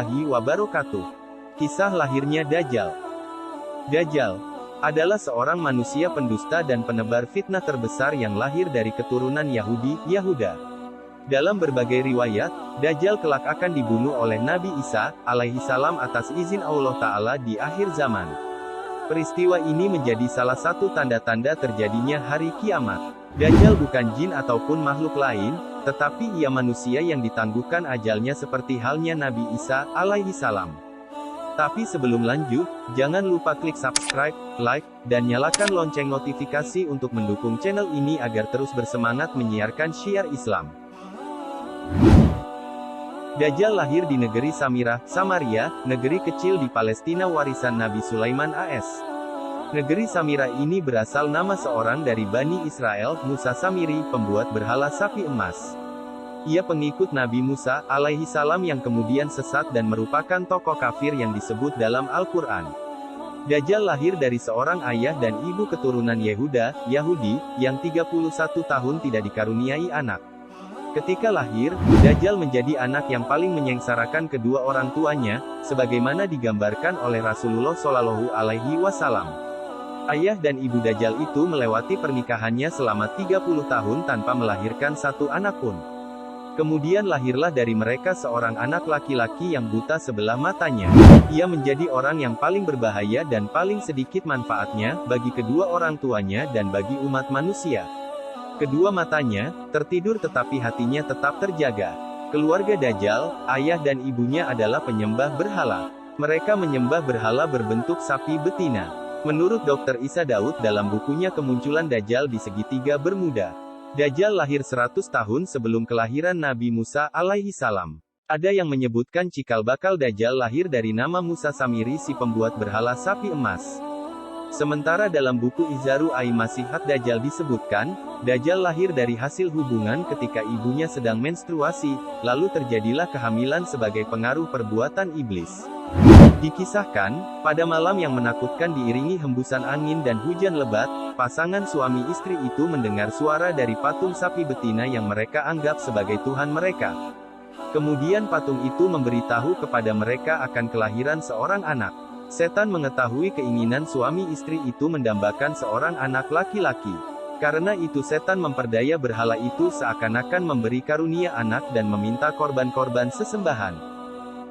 warahmatullahi wabarakatuh. Kisah lahirnya Dajjal. Dajjal adalah seorang manusia pendusta dan penebar fitnah terbesar yang lahir dari keturunan Yahudi, Yahuda. Dalam berbagai riwayat, Dajjal kelak akan dibunuh oleh Nabi Isa, alaihi salam atas izin Allah Ta'ala di akhir zaman. Peristiwa ini menjadi salah satu tanda-tanda terjadinya hari kiamat. Dajjal bukan jin ataupun makhluk lain, tetapi ia manusia yang ditangguhkan ajalnya seperti halnya Nabi Isa, alaihi salam. Tapi sebelum lanjut, jangan lupa klik subscribe, like, dan nyalakan lonceng notifikasi untuk mendukung channel ini agar terus bersemangat menyiarkan syiar Islam. Dajjal lahir di negeri Samirah, Samaria, negeri kecil di Palestina warisan Nabi Sulaiman AS. Negeri Samirah ini berasal nama seorang dari Bani Israel, Musa Samiri, pembuat berhala sapi emas. Ia pengikut Nabi Musa, alaihi salam yang kemudian sesat dan merupakan tokoh kafir yang disebut dalam Al-Quran. Dajjal lahir dari seorang ayah dan ibu keturunan Yehuda, Yahudi, yang 31 tahun tidak dikaruniai anak. Ketika lahir, Dajjal menjadi anak yang paling menyengsarakan kedua orang tuanya, sebagaimana digambarkan oleh Rasulullah Shallallahu Alaihi Wasallam. Ayah dan ibu Dajjal itu melewati pernikahannya selama 30 tahun tanpa melahirkan satu anak pun. Kemudian lahirlah dari mereka seorang anak laki-laki yang buta sebelah matanya. Ia menjadi orang yang paling berbahaya dan paling sedikit manfaatnya, bagi kedua orang tuanya dan bagi umat manusia. Kedua matanya tertidur tetapi hatinya tetap terjaga. Keluarga Dajjal, ayah dan ibunya adalah penyembah berhala. Mereka menyembah berhala berbentuk sapi betina. Menurut Dr. Isa Daud dalam bukunya Kemunculan Dajjal di Segitiga Bermuda, Dajjal lahir 100 tahun sebelum kelahiran Nabi Musa alaihi salam. Ada yang menyebutkan cikal bakal Dajjal lahir dari nama Musa Samiri si pembuat berhala sapi emas. Sementara dalam buku Izharu Ai-Masihat Dajjal disebutkan, Dajjal lahir dari hasil hubungan ketika ibunya sedang menstruasi, lalu terjadilah kehamilan sebagai pengaruh perbuatan iblis. Dikisahkan, pada malam yang menakutkan diiringi hembusan angin dan hujan lebat, pasangan suami istri itu mendengar suara dari patung sapi betina yang mereka anggap sebagai Tuhan mereka. Kemudian patung itu memberitahu kepada mereka akan kelahiran seorang anak. Setan mengetahui keinginan suami istri itu mendambakan seorang anak laki-laki. Karena itu setan memperdaya berhala itu seakan-akan memberi karunia anak dan meminta korban-korban sesembahan.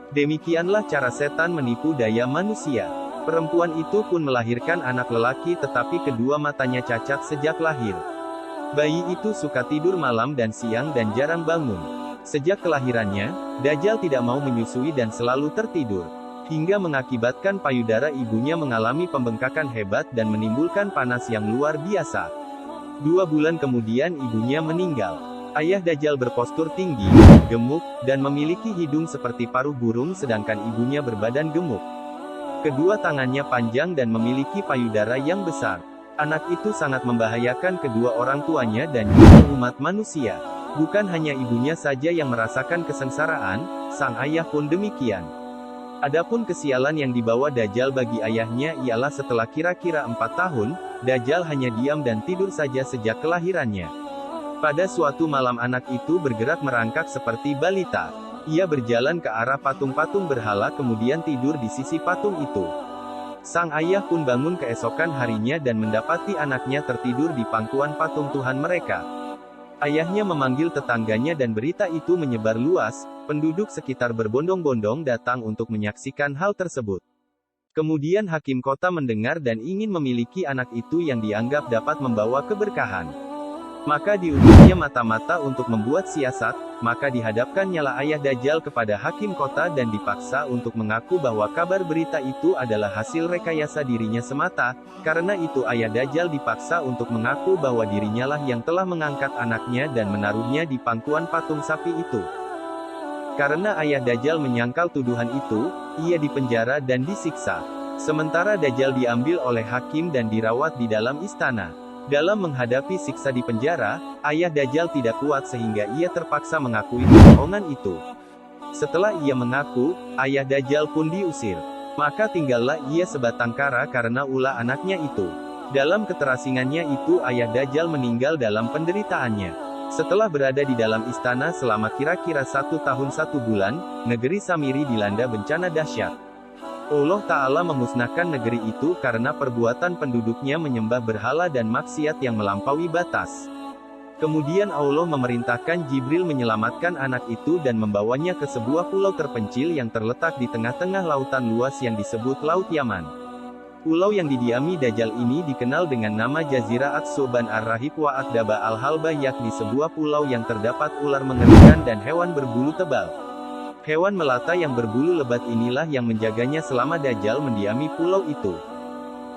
Demikianlah cara setan menipu daya manusia. Perempuan itu pun melahirkan anak lelaki tetapi kedua matanya cacat sejak lahir. Bayi itu suka tidur malam dan siang dan jarang bangun. Sejak kelahirannya, Dajjal tidak mau menyusui dan selalu tertidur. Hingga mengakibatkan payudara ibunya mengalami pembengkakan hebat dan menimbulkan panas yang luar biasa. 2 bulan kemudian ibunya meninggal. Ayah Dajjal berpostur tinggi, gemuk, dan memiliki hidung seperti paruh burung sedangkan ibunya berbadan gemuk. Kedua tangannya panjang dan memiliki payudara yang besar. Anak itu sangat membahayakan kedua orang tuanya dan juga umat manusia. Bukan hanya ibunya saja yang merasakan kesengsaraan, sang ayah pun demikian. Adapun kesialan yang dibawa Dajjal bagi ayahnya ialah setelah kira-kira 4 tahun, Dajjal hanya diam dan tidur saja sejak kelahirannya. Pada suatu malam anak itu bergerak merangkak seperti balita. Ia berjalan ke arah patung-patung berhala kemudian tidur di sisi patung itu. Sang ayah pun bangun keesokan harinya dan mendapati anaknya tertidur di pangkuan patung Tuhan mereka. Ayahnya memanggil tetangganya dan berita itu menyebar luas, penduduk sekitar berbondong-bondong datang untuk menyaksikan hal tersebut. Kemudian hakim kota mendengar dan ingin memiliki anak itu yang dianggap dapat membawa keberkahan. Maka diutusnya mata-mata untuk membuat siasat, maka dihadapkannyalah ayah Dajjal kepada hakim kota dan dipaksa untuk mengaku bahwa kabar berita itu adalah hasil rekayasa dirinya semata. Karena itu ayah Dajjal dipaksa untuk mengaku bahwa dirinya lah yang telah mengangkat anaknya dan menaruhnya di pangkuan patung sapi itu. Karena ayah Dajjal menyangkal tuduhan itu, ia dipenjara dan disiksa. Sementara Dajjal diambil oleh hakim dan dirawat di dalam istana. Dalam menghadapi siksa di penjara, ayah Dajjal tidak kuat sehingga ia terpaksa mengakui kebohongan itu. Setelah ia mengaku, ayah Dajjal pun diusir. Maka tinggallah ia sebatang kara karena ulah anaknya itu. Dalam keterasingannya itu ayah Dajjal meninggal dalam penderitaannya. Setelah berada di dalam istana selama kira-kira 1 tahun 1 bulan, negeri Samiri dilanda bencana dahsyat. Allah Ta'ala memusnahkan negeri itu karena perbuatan penduduknya menyembah berhala dan maksiat yang melampaui batas. Kemudian Allah memerintahkan Jibril menyelamatkan anak itu dan membawanya ke sebuah pulau terpencil yang terletak di tengah-tengah lautan luas yang disebut Laut Yaman. Pulau yang didiami Dajjal ini dikenal dengan nama Jazirah Ats-Suban Ar-Rahib wa Akdaba Al-Halbah, yakni sebuah pulau yang terdapat ular mengerikan dan hewan berbulu tebal. Hewan melata yang berbulu lebat inilah yang menjaganya selama Dajjal mendiami pulau itu.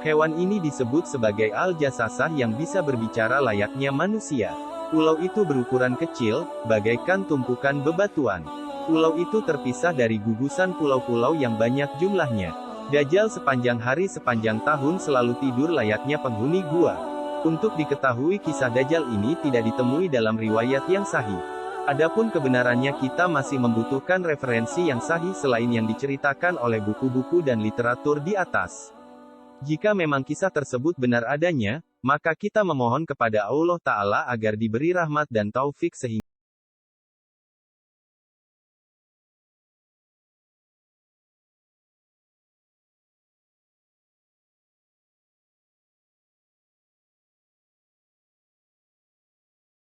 Hewan ini disebut sebagai Al-Jasasah yang bisa berbicara layaknya manusia. Pulau itu berukuran kecil, bagaikan tumpukan bebatuan. Pulau itu terpisah dari gugusan pulau-pulau yang banyak jumlahnya. Dajjal sepanjang hari sepanjang tahun selalu tidur layaknya penghuni gua. Untuk diketahui kisah Dajjal ini tidak ditemui dalam riwayat yang sahih. Adapun kebenarannya kita masih membutuhkan referensi yang sahih selain yang diceritakan oleh buku-buku dan literatur di atas. Jika memang kisah tersebut benar adanya, maka kita memohon kepada Allah Ta'ala agar diberi rahmat dan taufik sehingga